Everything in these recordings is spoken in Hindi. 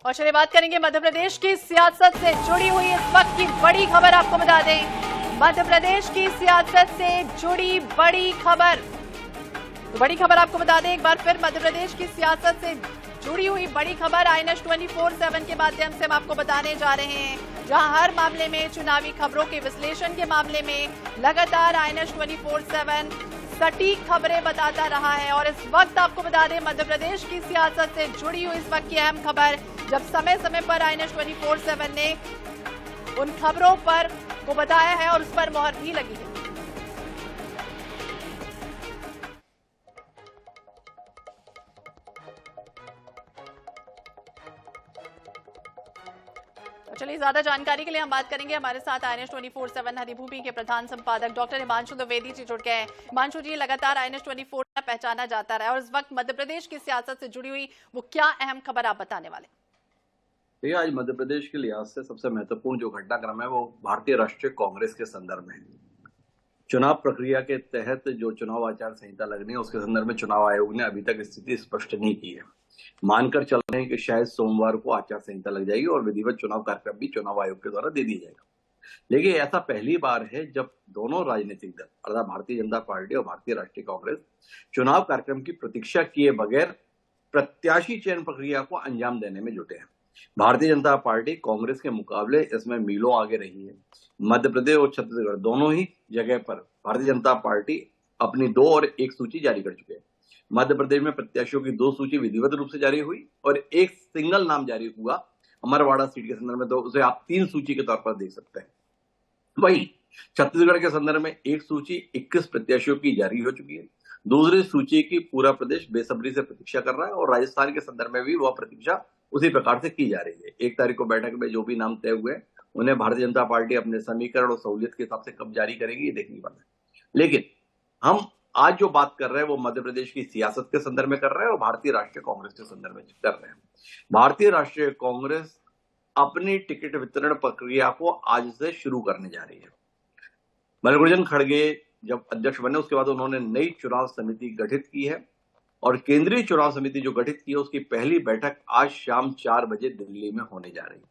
और चलिए बात करेंगे मध्य प्रदेश की सियासत से जुड़ी हुई इस वक्त की बड़ी खबर आपको बता दें। मध्य प्रदेश की सियासत से जुड़ी बड़ी खबर, बड़ी खबर आपको बता दें एक बार फिर। मध्य प्रदेश की सियासत से जुड़ी हुई बड़ी खबर INS 24/7 के माध्यम से हम आपको बताने जा रहे हैं, जहां हर मामले में चुनावी खबरों के विश्लेषण के मामले में लगातार INS 24/7 सटीक खबरें बताता रहा है। और इस वक्त आपको बता दें मध्य प्रदेश की सियासत से जुड़ी हुई इस वक्त की अहम खबर, जब समय समय पर INS 24/7 ने उन खबरों पर को बताया है और उस पर मोहर भी लगी है। चलिए ज्यादा जानकारी के लिए हम बात करेंगे, हमारे साथ INS 24/7 हरिभूमि के प्रधान संपादक डॉक्टर हिमांशु द्विवेदी जी जुड़ गए हैं। हिमांशु जी, लगातार INS 24 पहचाना जाता रहा है और इस वक्त मध्य प्रदेश की सियासत से जुड़ी हुई वो क्या अहम खबर आप बताने वाले? देखिए, आज मध्य प्रदेश के लिहाज से सबसे महत्वपूर्ण जो घटनाक्रम है वो भारतीय राष्ट्रीय कांग्रेस के संदर्भ में है। चुनाव प्रक्रिया के तहत जो चुनाव आचार संहिता लगनी है उसके संदर्भ में चुनाव आयोग ने अभी तक स्थिति स्पष्ट नहीं की है। मानकर चल रहे हैं कि शायद सोमवार को आचार संहिता लग जाएगी और विधिवत चुनाव कार्यक्रम भी चुनाव आयोग के द्वारा दे दिया जाएगा। लेकिन ऐसा पहली बार है जब दोनों राजनीतिक दल अर्थात भारतीय जनता पार्टी और भारतीय राष्ट्रीय कांग्रेस चुनाव कार्यक्रम की प्रतीक्षा किए बगैर प्रत्याशी चयन प्रक्रिया को अंजाम देने में जुटे हैं। भारतीय जनता पार्टी कांग्रेस के मुकाबले इसमें मीलों आगे रही है। मध्य प्रदेश और छत्तीसगढ़ दोनों ही जगह पर भारतीय जनता पार्टी अपनी 2 और 1 सूची जारी कर चुके हैं। मध्य प्रदेश में प्रत्याशियों की 2 सूची विधिवत रूप से जारी हुई और 1 सिंगल नाम जारी हुआ अमरवाड़ा सीट के संदर्भ में, तो उसे आप 3 सूची के तौर पर देख सकते हैं। वही छत्तीसगढ़ के संदर्भ में 1 सूची 21 प्रत्याशियों की जारी हो चुकी है। दूसरी सूची की पूरा प्रदेश बेसब्री से प्रतीक्षा कर रहा है और राजस्थान के संदर्भ में भी वह प्रतीक्षा उसी प्रकार से की जा रही है। 1 तारीख को बैठक में जो भी नाम तय हुए उन्हें भारतीय जनता पार्टी अपने समीकरण और सहूलियत के हिसाब से कब जारी करेगी ये देखने वाला है। लेकिन हम आज जो बात कर रहे हैं वो मध्य प्रदेश की सियासत के संदर्भ में कर रहे हैं और भारतीय राष्ट्रीय कांग्रेस के संदर्भ में कर रहे हैं। भारतीय राष्ट्रीय कांग्रेस अपनी टिकट वितरण प्रक्रिया को आज से शुरू करने जा रही है। मल्लिकार्जुन खड़गे जब अध्यक्ष बने उसके बाद उन्होंने नई चुनाव समिति गठित की है और केंद्रीय चुनाव समिति जो गठित की है उसकी पहली बैठक आज शाम 4 बजे दिल्ली में होने जा रही है।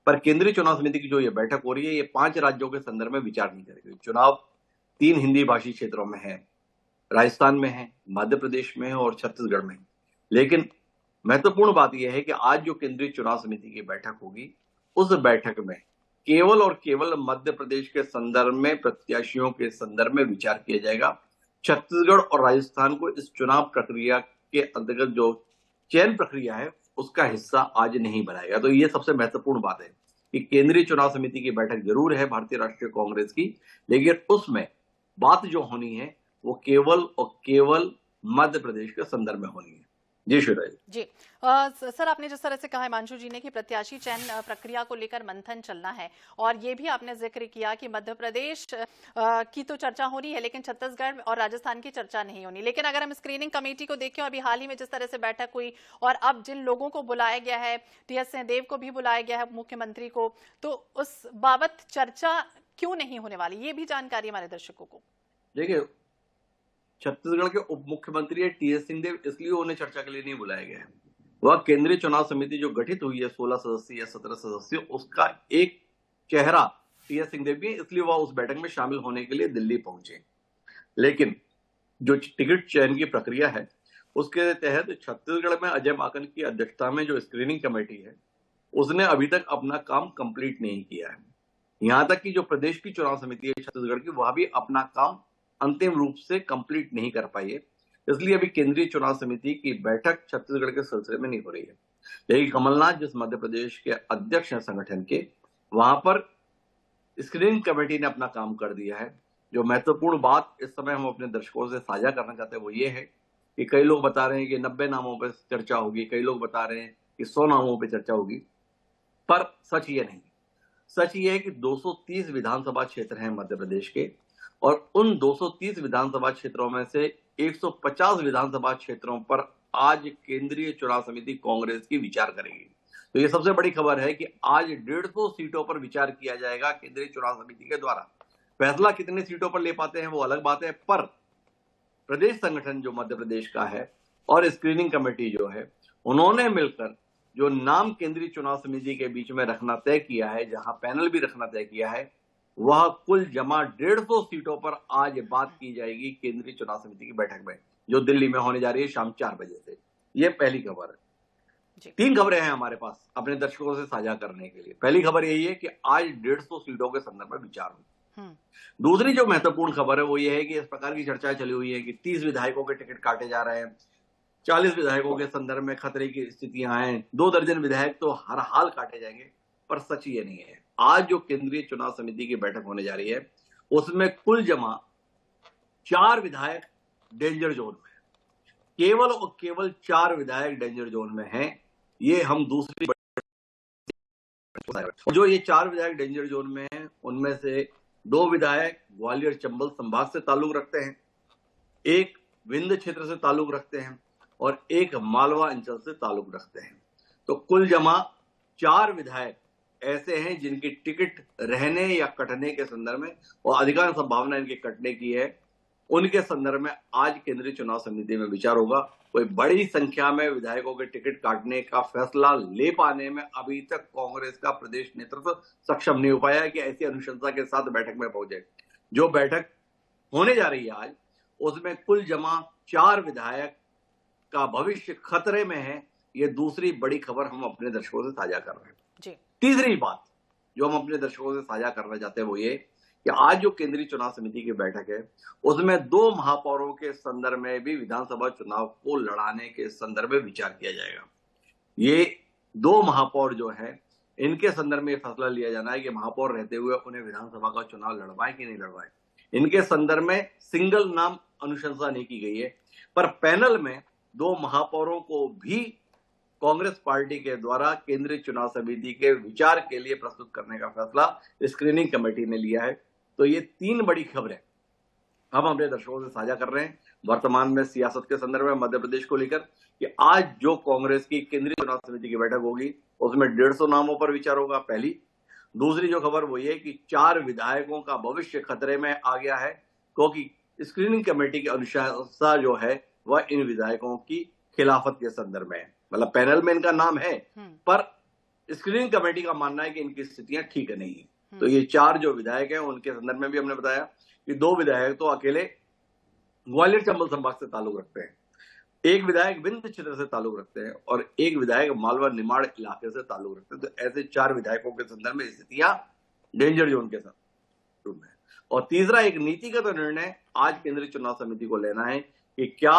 पर केंद्रीय चुनाव समिति की जो ये बैठक हो रही है ये 5 राज्यों के संदर्भ में विचार नहीं करेगी। चुनाव 3 हिंदी भाषी क्षेत्रों में है, राजस्थान में है, मध्य प्रदेश में है और छत्तीसगढ़ में है। लेकिन महत्वपूर्ण बात यह है कि आज जो केंद्रीय चुनाव समिति की बैठक होगी उस बैठक में केवल और केवल मध्य प्रदेश के संदर्भ में प्रत्याशियों के संदर्भ में विचार किया जाएगा। छत्तीसगढ़ और राजस्थान को इस चुनाव प्रक्रिया के अंतर्गत जो चयन प्रक्रिया है उसका हिस्सा आज नहीं बनाएगा। तो ये सबसे महत्वपूर्ण बात है कि केंद्रीय चुनाव समिति की बैठक जरूर है भारतीय राष्ट्रीय कांग्रेस की, लेकिन उसमें बात जो होनी है वो केवल और केवल मध्य प्रदेश के संदर्भ में होनी है। जी शिवराज जी। सर, आपने जिस तरह से कहा हिमांशु जी ने कि प्रत्याशी चयन प्रक्रिया को लेकर मंथन चलना है और ये भी आपने जिक्र किया कि मध्य प्रदेश की तो चर्चा हो रही है लेकिन छत्तीसगढ़ और राजस्थान की चर्चा नहीं होनी। लेकिन अगर हम स्क्रीनिंग कमेटी को देखें और अभी हाल ही में जिस तरह से बैठक हुई और अब जिन लोगों को बुलाया गया है, TS सिंहदेव को भी बुलाया गया है, मुख्यमंत्री को, तो उस बाबत चर्चा क्यों नहीं होने वाली, ये भी जानकारी हमारे दर्शकों को। देखिए, छत्तीसगढ़ के उप मुख्यमंत्री TS सिंहदेव इसलिए उन्हें चर्चा के लिए नहीं बुलाया गया है। वह केंद्रीय चुनाव समिति जो गठित हुई है 16 सदस्यीय या 17 सदस्यीय, उसका एक चेहरा TS सिंहदेव भी है, इसलिए वह उस बैठक में शामिल होने के लिए दिल्ली पहुंचे। लेकिन जो टिकट चयन की प्रक्रिया है उसके तहत छत्तीसगढ़ में अजय माकन की अध्यक्षता में जो स्क्रीनिंग कमेटी है उसने अभी तक अपना काम कंप्लीट नहीं किया है। यहां तक कि जो प्रदेश की चुनाव समिति है छत्तीसगढ़ की, वह भी अपना काम अंतिम रूप से कंप्लीट नहीं कर पाई है। इसलिए अभी केंद्रीय चुनाव समिति की बैठक छत्तीसगढ़ के सिलसिले में नहीं हो रही है। लेकिन कमलनाथ जिस मध्य प्रदेश के अध्यक्ष हैं संगठन के, वहां पर स्क्रीनिंग कमेटी ने अपना काम कर दिया है। जो महत्वपूर्ण बात इस समय हम अपने दर्शकों से साझा करना चाहते हैं वो ये है कि कई लोग बता रहे हैं कि 90 नामों पर चर्चा होगी, कई लोग बता रहे हैं कि 100 नामों पर चर्चा होगी, पर सच ये नहीं। सच ये है कि 230 विधानसभा क्षेत्र हैं मध्य प्रदेश के और उन 230 विधानसभा क्षेत्रों में से 150 विधानसभा क्षेत्रों पर आज केंद्रीय चुनाव समिति कांग्रेस की विचार करेगी। तो ये सबसे बड़ी खबर है कि आज 150 सीटों पर विचार किया जाएगा केंद्रीय चुनाव समिति के द्वारा। फैसला कितने सीटों पर ले पाते हैं वो अलग बात है, पर प्रदेश संगठन जो मध्य प्रदेश का है और स्क्रीनिंग कमेटी जो है उन्होंने मिलकर जो नाम केंद्रीय चुनाव समिति के बीच में रखना तय किया है, जहां पैनल भी रखना तय किया है, वह कुल जमा 150 सीटों पर आज बात की जाएगी केंद्रीय चुनाव समिति की बैठक में, जो दिल्ली में होने जा रही है शाम 4 बजे से। ये पहली खबर है। 3 खबरें हैं हमारे पास अपने दर्शकों से साझा करने के लिए। पहली खबर यही है कि आज 150 सीटों के संदर्भ में विचार हो। दूसरी जो महत्वपूर्ण खबर है वो ये है कि इस प्रकार की चर्चा चली हुई है कि 30 विधायकों के टिकट काटे जा रहे हैं, 40 विधायकों के संदर्भ में खतरे की स्थितियां हैं, 2 दर्जन विधायक तो हर हाल काटे जाएंगे। पर सच ये नहीं है। आज जो केंद्रीय चुनाव समिति की बैठक होने जा रही है, उसमें कुल जमा 4 विधायक डेंजर जोन में, केवल और केवल 4 विधायक डेंजर जोन में हैं। ये हम दूसरी जो ये 4 विधायक डेंजर जोन में हैं, उनमें से 2 विधायक ग्वालियर चंबल संभाग से ताल्लुक रखते हैं, एक विंध्य क्षेत्र से ताल्लुक रखते हैं और एक मालवा अंचल से ताल्लुक रखते हैं। तो कुल जमा 4 विधायक ऐसे हैं जिनकी टिकट रहने या कटने के संदर्भ में, और अधिकांश संभावना इनके कटने की है, उनके संदर्भ में आज केंद्रीय चुनाव समिति में विचार होगा। कोई बड़ी संख्या में विधायकों के टिकट काटने का फैसला ले पाने में अभी तक कांग्रेस का प्रदेश नेतृत्व सक्षम नहीं हो पाया है कि ऐसी अनुशंसा के साथ बैठक में पहुंचे। जो बैठक होने जा रही है आज, उसमें कुल जमा 4 विधायक का भविष्य खतरे में है। ये दूसरी बड़ी खबर हम अपने दर्शकों से साझा कर रहे हैं जी। तीसरी बात जो हम अपने दर्शकों से साझा करना चाहते हैं वो ये कि आज जो केंद्रीय चुनाव समिति की बैठक है, उसमें 2 महापौरों के संदर्भ में भी विधानसभा चुनाव को लड़ाने के संदर्भ में विचार किया जाएगा। ये 2 महापौर जो है, इनके संदर्भ में फैसला लिया जाना है कि महापौर रहते हुए उन्हें विधानसभा का चुनाव लड़वाएं कि नहीं लड़वाएं। इनके संदर्भ में सिंगल नाम अनुशंसा नहीं की गई है, पर पैनल में 2 महापौरों को भी कांग्रेस पार्टी के द्वारा केंद्रीय चुनाव समिति के विचार के लिए प्रस्तुत करने का फैसला स्क्रीनिंग कमेटी ने लिया है। तो ये 3 बड़ी खबरें हम अपने दर्शकों से साझा कर रहे हैं वर्तमान में सियासत के संदर्भ में मध्य प्रदेश को लेकर, कि आज जो कांग्रेस की केंद्रीय चुनाव समिति की बैठक होगी उसमें 150 नामों पर विचार होगा, पहली। दूसरी जो खबर वो ये कि 4 विधायकों का भविष्य खतरे में आ गया है, क्योंकि स्क्रीनिंग कमेटी की अनुशंसा जो है वह इन विधायकों की खिलाफत के संदर्भ में है। मतलब पैनल में इनका नाम है, पर स्क्रीनिंग कमेटी का मानना है कि इनकी स्थितियां ठीक नहीं है। तो ये 4 जो विधायक हैं उनके संदर्भ में भी हमने बताया कि 2 विधायक तो अकेले ग्वालियर चंबल संभाग से ताल्लुक रखते हैं, एक विधायक विंध्य क्षेत्र से ताल्लुक रखते हैं और एक विधायक मालवा निमाड़ इलाके से ताल्लुक रखते हैं। तो ऐसे 4 विधायकों के संदर्भ में स्थितियां डेंजर जोन के साथ है। और तीसरा, एक नीतिगत निर्णय आज केंद्रीय चुनाव समिति को लेना है कि क्या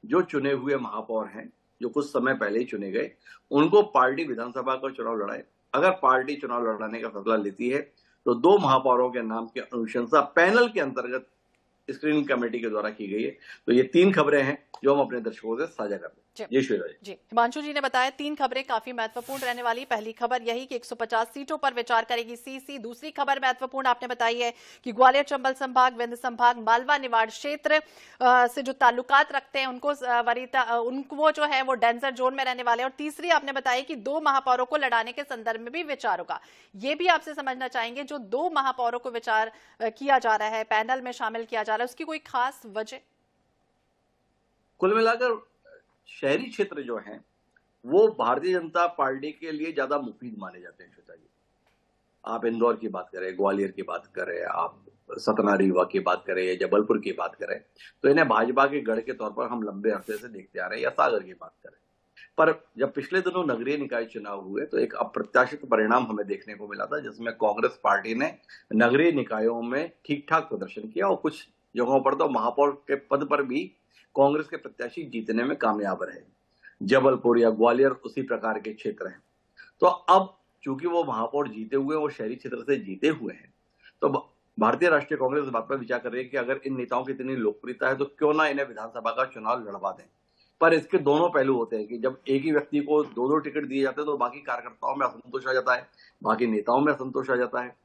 जो चुने हुए महापौर हैं, जो कुछ समय पहले ही चुने गए, उनको पार्टी विधानसभा का चुनाव लड़ाए। अगर पार्टी चुनाव लड़ाने का फैसला लेती है तो 2 महापौरों के नाम की अनुशंसा पैनल के अंतर्गत स्क्रीनिंग कमेटी के द्वारा की गई है। तो ये 3 खबरें हैं जो हम अपने दर्शकों से साझा करते हैं। जी श्वेता जी। हिमांशु जी ने बताया 3 खबरें काफी महत्वपूर्ण रहने वाली। पहली खबर यही कि 150 सीटों पर विचार करेगी सीसी। दूसरी खबर महत्वपूर्ण आपने बताई है कि ग्वालियर चंबल संभाग, विंध्य संभाग, मालवा निमाड़ क्षेत्र से जो ताल्लुकात रखते हैं उनको वो जो है वो डेंजर जोन में रहने वाले। और तीसरी आपने बताई कि 2 महापौरों को लड़ाने के संदर्भ में भी विचार होगा। ये भी आपसे समझना चाहेंगे, जो 2 महापौरों को विचार किया जा रहा है, पैनल में शामिल किया जा रहा है, उसकी कोई खास वजह? कुल मिलाकर शहरी क्षेत्र जो हैं वो भारतीय जनता पार्टी के लिए ज्यादा मुफीद माने जाते हैं। श्वेता जी, आप इंदौर की बात करें, ग्वालियर की बात करें, आप सतना रीवा की बात करें या जबलपुर की बात करें, तो इन्हें भाजपा के गढ़ के तौर पर हम लंबे अरसे से देखते आ रहे हैं। या सागर की बात करें, पर जब पिछले दिनों नगरीय निकाय चुनाव हुए तो एक अप्रत्याशित परिणाम हमें देखने को मिला था, जिसमें कांग्रेस पार्टी ने नगरीय निकायों में ठीक ठाक प्रदर्शन किया और कुछ जगहों पर तो महापौर के पद पर भी कांग्रेस के प्रत्याशी जीतने में कामयाब रहे। जबलपुर या ग्वालियर उसी प्रकार के क्षेत्र हैं। तो अब चूंकि वो महापौर जीते हुए, वो शहरी क्षेत्र से जीते हुए हैं, तो भारतीय राष्ट्रीय कांग्रेस इस बात पर विचार कर रही है कि अगर इन नेताओं की इतनी लोकप्रियता है तो क्यों ना इन्हें विधानसभा का चुनाव लड़वा दें। पर इसके दोनों पहलू होते हैं कि जब एक ही व्यक्ति को 2-2 टिकट दिए जाते हैं तो बाकी कार्यकर्ताओं में असंतोष आ जाता है, बाकी नेताओं में असंतोष आ जाता है।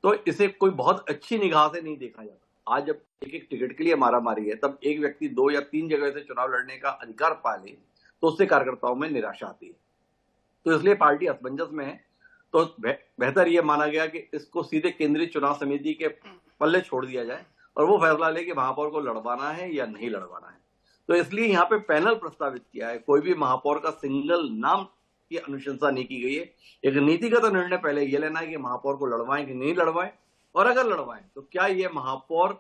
तो इसे कोई बहुत अच्छी निगाह से नहीं देखा जाता। आज जब एक टिकट के लिए मारामारी है, तब एक व्यक्ति 2 या 3 जगह से चुनाव लड़ने का अधिकार पा ले तो उससे कार्यकर्ताओं में निराशा आती है। तो इसलिए पार्टी असमंजस में है। तो बेहतर यह माना गया कि इसको सीधे केंद्रीय चुनाव समिति के पल्ले छोड़ दिया जाए और वो फैसला ले कि महापौर को लड़वाना है या नहीं लड़वाना है। तो इसलिए यहाँ पे पैनल प्रस्तावित किया है। कोई भी महापौर का सिंगल नाम की अनुशंसा नहीं की गई है। एक नीतिगत निर्णय पहले ये लेना है कि महापौर को लड़वाएं कि नहीं लड़वाएं, और अगर लड़वाएं तो क्या ये महापौर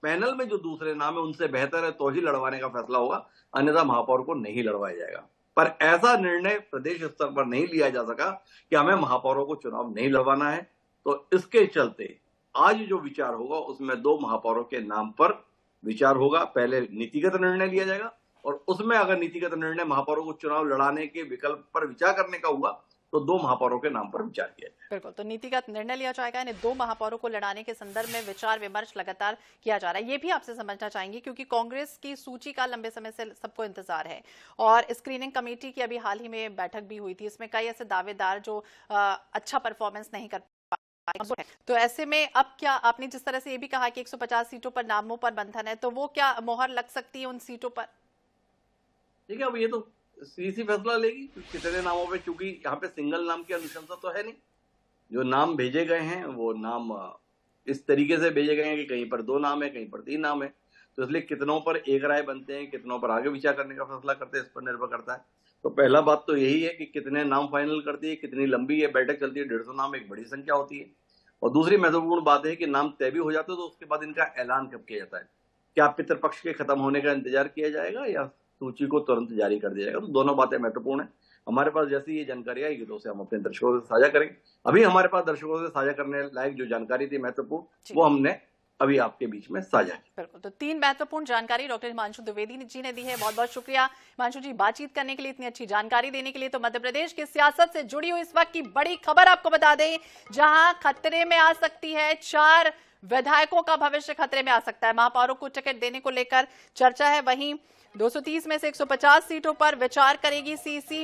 पैनल में जो दूसरे नाम है उनसे बेहतर है तो ही लड़वाने का फैसला होगा, अन्यथा महापौर को नहीं लड़वाया जाएगा। पर ऐसा निर्णय प्रदेश स्तर पर नहीं लिया जा सका कि हमें महापौरों को चुनाव नहीं लड़वाना है, तो इसके चलते आज जो विचार होगा उसमें 2 महापौरों के नाम पर विचार होगा। पहले नीतिगत निर्णय लिया जाएगा और उसमें अगर नीतिगत निर्णय महापौरों को चुनाव लड़ाने के विकल्प पर विचार करने का हुआ तो 2 महापौरों के नाम पर विचार किया जाएगा। बिल्कुल, तो नीतिगत निर्णय लिया जाएगा। यानी 2 महापौरों को लड़ाने के संदर्भ में विचार विमर्श लगातार किया जा रहा है। ये भी आपसे समझना चाहेंगे क्योंकि कांग्रेस की सूची का लंबे समय से सबको इंतजार है और स्क्रीनिंग कमेटी की अभी हाल ही में बैठक भी हुई थी। इसमें कई ऐसे दावेदार जो अच्छा परफॉर्मेंस नहीं कर, तो ऐसे में अब क्या, आपने जिस तरह से ये भी कहा कि 150 सीटों पर नामों पर बंधन है, तो वो क्या मोहर लग सकती है उन सीटों पर? ठीक है, अब ये तो सीसी फैसला लेगी कितने नामों पे, क्योंकि यहाँ पे सिंगल नाम की अनुशंसा तो है नहीं। जो नाम भेजे गए हैं वो नाम इस तरीके से भेजे गए हैं कि कहीं पर 2 नाम है, कहीं पर 3 नाम है, तो इसलिए कितनों पर एक राय बनते हैं, कितनों पर आगे विचार करने का फैसला करते हैं, इस पर निर्भर करता है। तो पहला बात तो यही है कि कितने नाम फाइनल करती है, कितनी लंबी है बैठक चलती है, 150 नाम एक बड़ी संख्या होती है। और दूसरी महत्वपूर्ण बात है कि नाम तय भी हो जाते हैं तो उसके बाद इनका ऐलान कब किया जाता है। क्या पितृपक्ष के खत्म होने का इंतजार किया जाएगा या सूची को तुरंत जारी कर दिया जाएगा? तो दोनों बातें महत्वपूर्ण है। हमारे पास जैसी ये जानकारी आएगी तो उसे हम अपने दर्शकों से साझा करेंगे। अभी हमारे पास दर्शकों से साझा करने लायक जो जानकारी थी महत्वपूर्ण, वो हमने अभी आपके बीच में साझा की। बिल्कुल, तो 3 महत्वपूर्ण जानकारी डॉक्टर हिमांशु द्विवेदी जी ने दी है। बहुत बहुत शुक्रिया हिमांशु जी, बातचीत करने के लिए, इतनी अच्छी जानकारी देने के लिए। तो मध्य प्रदेश की सियासत से जुड़ी हुई इस वक्त की बड़ी खबर आपको बता दें, जहां खतरे में आ सकती है 4 विधायकों का भविष्य खतरे में आ सकता है। महापौरों को टिकट देने को लेकर चर्चा है। वहीं 230 में से 150 सीटों पर विचार करेगी सीसी।